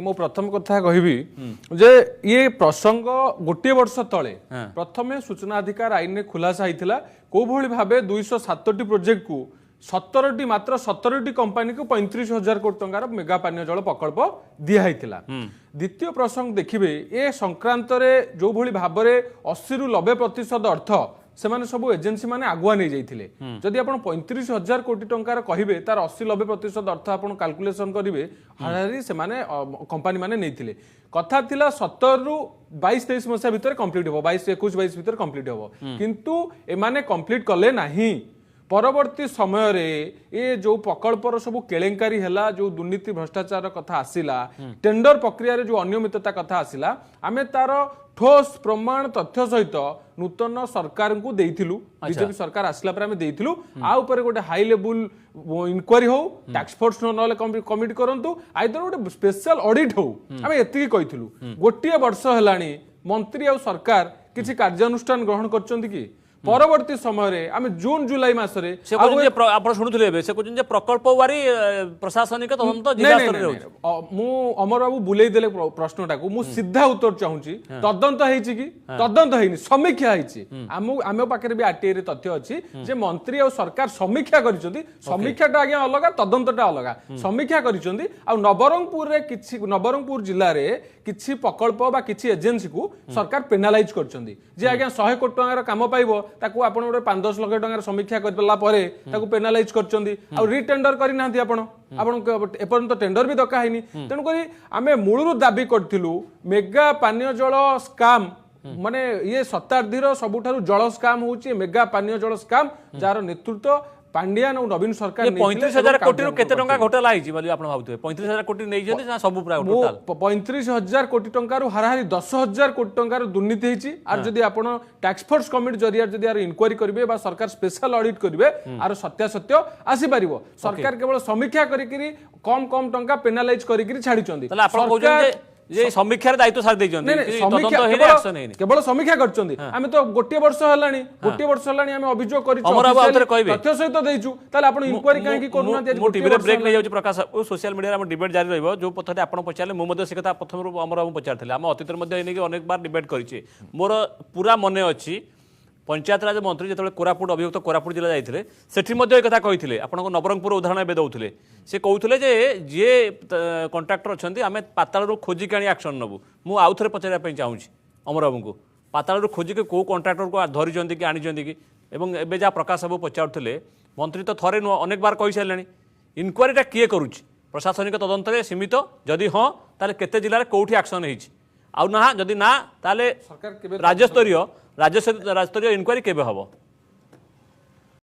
मो प्रथम कथा कहबी जे ये प्रसंग गोटे वर्ष तले प्रथमे सूचना अधिकार आईन में खुलासा होता कौ भली भाव 207 प्रोजेक्ट को 17 मात्र 17 कंपनी को 35,000 कोटी टंकार मेगा पानीय जल प्रकल्प दिखाई द्वितीय प्रसंग देखिए ए संक्रांत जो भली भाव 80 ରୁ 90% अर्थ से सब एजेन्सी मैंने आगुआ नहीं जाइए जदि आप 35,000 कोटी टंकार कहे तार 80-90% अर्थ आप कैलकुलेशन करेंगे हाराहारी से कंपनी मैंने नहीं कथा थिला 17 ରୁ 22-23 मसीहा भितर कंप्लीट हो 22-21-22 भितर कंप्लीट हो किंतु एमाने कंप्लीट कले नहीं परवर्ती समय रे ये जो प्रकल्पर सब केलेंकारी है जो दुर्नीति भ्रष्टाचार कथा आसिला टेंडर प्रक्रिया रे जो अनियमितता कथा आसिला आमे तार ठोस प्रमाण तथ्य सहित नूतन सरकार को देइथिलु बीजेपी सरकार आसला पर आमे देइथिलु आ ऊपर गोटे हाई लेवल इंक्वायरी हो टैक्स फोर्स नले कमिटी करंतु आइदर गोटे स्पेशल ऑडिट हो आमे एतिकी कहिथिलु गोटिए वर्ष हेलानी मंत्री आ सरकार किछि कार्यानुष्ठान ग्रहण करचंती कि परवर्ती समय आम जून जुलाई मासरे प्रकल्प वारी प्रशासनिक तदंत जिला स्तर रे मु अमर बाबू बुलेई देले प्रश्नटा को मु सीधा उत्तर चाहूची तदंत हेछि कि तदंत हेनि समीक्षा हेछि आम पाखरे भी आरटीआई रे तथ्य अछि जे मंत्री और सरकार समीक्षा करिसंती समीक्षाटा आगे अलग तदंतटा अलग समीक्षा करिसंती आ नवरंगपुर रे किछि नवरंगपुर जिल्ला रे किछि प्रकल्प बा किछि एजेंसी को सरकार पेनालाइज करचंती जे आगे 100 कोटी टंकार काम पाइबो ताकू आपण 5-10 लाख टंकार समीक्षा करला परे ताकू पेनालाइज करचंदी आ रिटेंडर करि नांती आपण एपर्यंत टेंडर भी दका हैनी तेणु करी आमे मूलरू दाबी करथिलु मेगा पानीय जल स्काम माने ये शताब्दीर सबुठारु जल स्काम होची मेगा पानीय जल स्काम जार नेतृत्व पांडियान और नवीन सरकार 35,000 कोटी रो केते टंका घोटाला आइची बोली आपण भाबुथे 35,000 कोटी नै जंदी ना सब पूरा टोटल 35,000 कोटी टंका रो हाराहारी 10,000 कोटी टंका रो दुर्नीति हेची आर जदी आपण टैक्स फोर्स कमिटी जरिया जदी आर इंक्वायरी करिवे बा सरकार स्पेशल ऑडिट करिवे आर सत्यासत्य आसी परिवो सरकार केवल समीक्षा करिकरी कम टंका पेनालाइज करिकरी छाडी चंदी तले आपण कहउछन जे ये समीक्षा दायित्व सार केवल समीक्षा करछंदी आमे तो गोटे वर्ष हलानी आमे अभियोग करिछु तथ्य सहित देइछु ताले आपण इंक्वायरी काहे की करूना मो टीवी रे ब्रेक नै जाउछ प्रकाश ओ सोशल मीडिया रे हम डिबेट जारी रहइबो जो पथरे आपण पचारले मो मध्ये से कथा प्रथम हमर हम पचारथले हम अतीतर मध्ये एने अनेक बार डिबेट करिछि मोर पूरा मने अछि पंचायत राज मंत्री जो कोरापुट अभियुक्त कोरापुट जिला जाइए सेठी कथा कही आपको नवरंगपुर उदाहरण ए दौले से कहते जे जी कंट्राक्टर अच्छा आम पातालू खोजिक आनी एक्शन नबू मुझे आउ थे पचारे चाहूँगी अमर बाबू को पातालू खोजिक कौ कंट्राक्टर को धरी कि आनी कि एवं जहाँ प्रकाश बाबू पचारुले मंत्री तो थे नुह अनेक बार कही सारे इनक्वारीटा किए करुच्ची प्रशासनिक तदंत सीमित जदि हाँ ताले केते जिले कौटी एक्शन होना जदि ना ताले राज्यस्तरीय इनक्वारी केबे हबो।